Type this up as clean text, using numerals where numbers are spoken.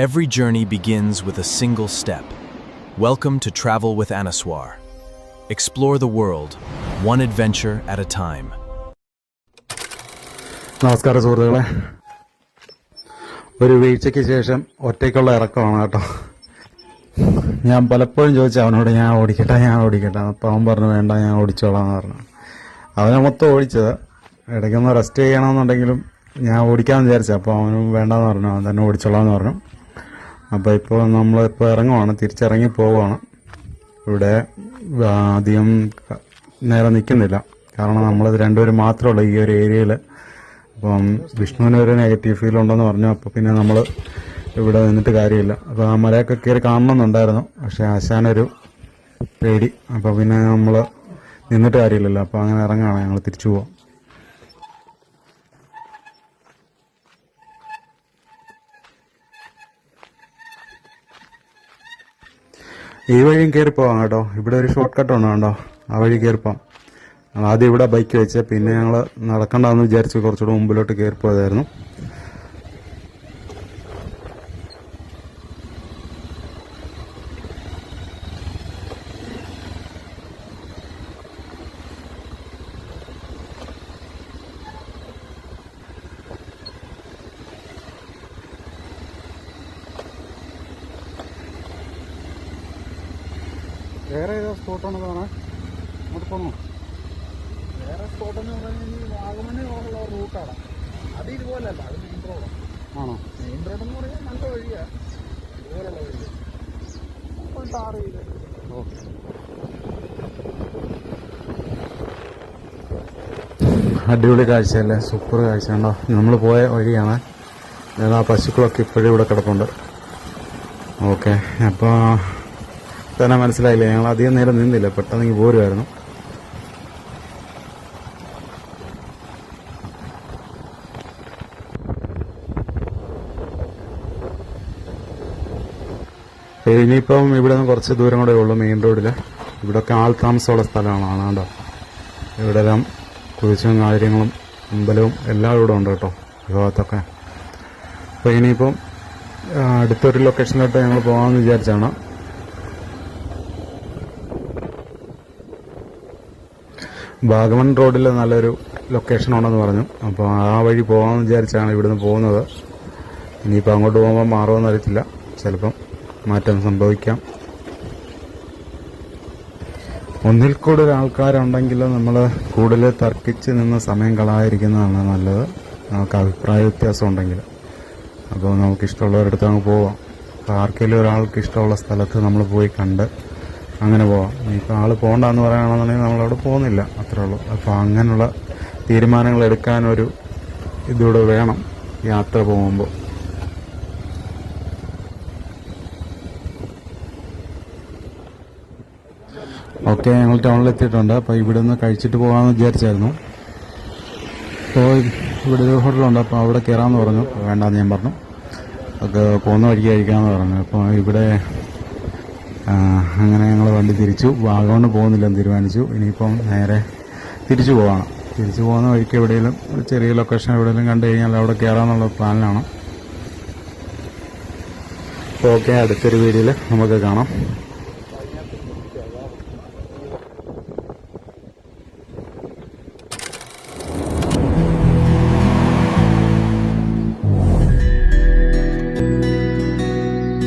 Every journey begins with a single step. Welcome to Travel with Anaswar. Explore the world, one adventure at a time. നമസ്കാരം സുഹൃത്തുക്കളെ, ഒരു വീഴ്ചയ്ക്ക് ശേഷം ഒറ്റയ്ക്കുള്ള ഇറക്കമാണ് കേട്ടോ. ഞാൻ പലപ്പോഴും ചോദിച്ചു അവനോട് ഞാൻ ഓടിക്കട്ടെ അപ്പോൾ അവൻ പറഞ്ഞു വേണ്ട, ഞാൻ ഓടിച്ചോളാം എന്ന് പറഞ്ഞു. അവനെ മൊത്തം ഓടിച്ചത്. ഇടയ്ക്കൊന്ന് റെസ്റ്റ് ചെയ്യണമെന്നുണ്ടെങ്കിലും ഞാൻ ഓടിക്കാമെന്ന് വിചാരിച്ചു. അപ്പോൾ അവനും വേണ്ടെന്ന് പറഞ്ഞു, അവൻ തന്നെ ഓടിച്ചോളാം എന്ന് പറഞ്ഞു. അപ്പോൾ ഇപ്പോൾ നമ്മളിപ്പോൾ ഇറങ്ങുവാണ്, തിരിച്ചിറങ്ങി പോവുകയാണ്. ഇവിടെ അധികം നേരം നിൽക്കുന്നില്ല, കാരണം നമ്മളത് രണ്ടുപേരും മാത്രമേ ഉള്ളൂ ഈ ഒരു ഏരിയയിൽ. അപ്പം വിഷ്ണുവിന് ഒരു നെഗറ്റീവ് ഫീൽ ഉണ്ടെന്ന് പറഞ്ഞു. അപ്പോൾ പിന്നെ നമ്മൾ ഇവിടെ നിന്നിട്ട് കാര്യമില്ല. അപ്പോൾ ആ മലയൊക്കെ കയറി കാണണമെന്നുണ്ടായിരുന്നു, പക്ഷേ ആശാനൊരു പേടി. അപ്പോൾ പിന്നെ നമ്മൾ നിന്നിട്ട് കാര്യമില്ലല്ലോ, അപ്പോൾ അങ്ങനെ ഇറങ്ങുകയാണ്, ഞങ്ങൾ തിരിച്ചു പോവാം. ഈ വഴിയും കയറിപ്പോവാം കേട്ടോ. ഇവിടെ ഒരു ഷോർട്ട് കട്ട് ഉണ്ട് കേട്ടോ, ആ വഴി കയറിപ്പോവാം. ആദ്യം ഇവിടെ ബൈക്ക് വെച്ച്, പിന്നെ ഞങ്ങൾ നടക്കണ്ടെന്ന് വിചാരിച്ച് കുറച്ചുകൂടെ മുമ്പിലോട്ട് കയറിപ്പോയതായിരുന്നു. വേറെ ഏതോ സ്പോട്ടാണ് കാണാൻ, അങ്ങോട്ട് പോകണോ? വേറെ സ്പോട്ടെന്ന് പറഞ്ഞാൽ വാഗമണ്ണിലുള്ള റൂട്ടാണ്. അത് ഇതുപോലല്ല, അത് മെയിൻ റോഡാണ്. ആണോ? മെയിൻ റോഡെന്ന് പറഞ്ഞാൽ നല്ല വഴിയാണ്, ഇതുപോലുള്ള വഴി. അപ്പോൾ ടാർ ചെയ്ത് അടിപൊളി കാഴ്ചയല്ലേ, സൂപ്പർ കാഴ്ച ഉണ്ടോ. നമ്മൾ പോയ വഴിയാണ്. ആ പശുക്കളൊക്കെ ഇപ്പോഴും ഇവിടെ കിടപ്പുണ്ട്. ഓക്കെ, അപ്പോൾ തന്നെ മനസ്സിലായില്ലേ, ഞങ്ങൾ അധികം നേരം നിന്നില്ല, പെട്ടെന്ന് പോരുമായിരുന്നു. ഇനിയിപ്പം ഇവിടെ നിന്ന് കുറച്ച് ദൂരം കൂടെ ഉള്ളൂ മെയിൻ റോഡിൽ. ഇവിടെയൊക്കെ ആൾ താമസമുള്ള സ്ഥലമാണ് കേട്ടോ. ഇവിടെ എല്ലാം കുരിശും കാര്യങ്ങളും അമ്പലവും എല്ലാം ഇവിടെ ഉണ്ട് കേട്ടോ, ഈ ഭാഗത്തൊക്കെ. അപ്പോൾ ഇനിയിപ്പം അടുത്തൊരു ലൊക്കേഷനിലോട്ട് ഞങ്ങൾ പോകാമെന്ന് വിചാരിച്ചാണ്. വാഗമൺ റോഡിൽ നല്ലൊരു ലൊക്കേഷൻ ഉണ്ടെന്ന് പറഞ്ഞു. അപ്പോൾ ആ വഴി പോകാമെന്ന് വിചാരിച്ചാണ് ഇവിടുന്ന് പോകുന്നത്. ഇനിയിപ്പോൾ അങ്ങോട്ട് പോകുമ്പോൾ മാറുമെന്ന് അറിയത്തില്ല, ചിലപ്പം മാറ്റം സംഭവിക്കാം. ഒന്നിൽ കൂടുതൽ ആൾക്കാരുണ്ടെങ്കിൽ നമ്മൾ കൂടുതൽ തർക്കിച്ച് നിന്ന് സമയം കളയാതിരിക്കുന്നതാണ് നല്ലത്, നമുക്ക് അഭിപ്രായ വ്യത്യാസം ഉണ്ടെങ്കിൽ. അപ്പോൾ നമുക്കിഷ്ടമുള്ളവരടുത്ത് അങ്ങ് പോവാം. അപ്പോൾ ആർക്കെങ്കിലും ഒരാൾക്ക് ഇഷ്ടമുള്ള സ്ഥലത്ത് നമ്മൾ പോയി കണ്ട് അങ്ങനെ പോവാം. ഇപ്പോൾ ആൾ പോകണ്ടെന്ന് പറയുകയാണെന്നുണ്ടെങ്കിൽ നമ്മളവിടെ പോകുന്നില്ല, അത്രേ ഉള്ളൂ. അപ്പോൾ അങ്ങനെയുള്ള തീരുമാനങ്ങൾ എടുക്കാനൊരു ഇതൂടെ വേണം യാത്ര പോകുമ്പോൾ. ഓക്കെ, ഞങ്ങൾ ടൗണിലെത്തിയിട്ടുണ്ട്. അപ്പോൾ ഇവിടെ നിന്ന് കഴിച്ചിട്ട് പോകാമെന്ന് വിചാരിച്ചായിരുന്നു. അപ്പോൾ ഇവിടെ ഒരു ഹോട്ടലുണ്ട്, അപ്പോൾ അവിടെ കയറാമെന്ന് പറഞ്ഞു. വേണ്ടാന്ന് ഞാൻ പറഞ്ഞു. ഒക്കെ പോകുന്ന വഴിക്ക് കഴിക്കാമെന്ന് പറഞ്ഞു. അപ്പോൾ ഇവിടെ അങ്ങനെ ഞങ്ങൾ വണ്ടി തിരിച്ചു. വാഗമണ് പോകുന്നില്ലെന്ന് തീരുമാനിച്ചു. ഇനിയിപ്പം നേരെ തിരിച്ചു പോവാണ്. തിരിച്ചു പോകുന്ന വഴിക്ക് എവിടെയെങ്കിലും ഒരു ചെറിയ ലൊക്കേഷൻ എവിടെയെങ്കിലും കണ്ടു കഴിഞ്ഞാൽ അവിടെ കയറാമെന്നുള്ള പ്ലാനിലാണ്. അപ്പോൾ ഓക്കെ, അടുത്തൊരു വീഡിയോയിൽ നമുക്ക് കാണാം.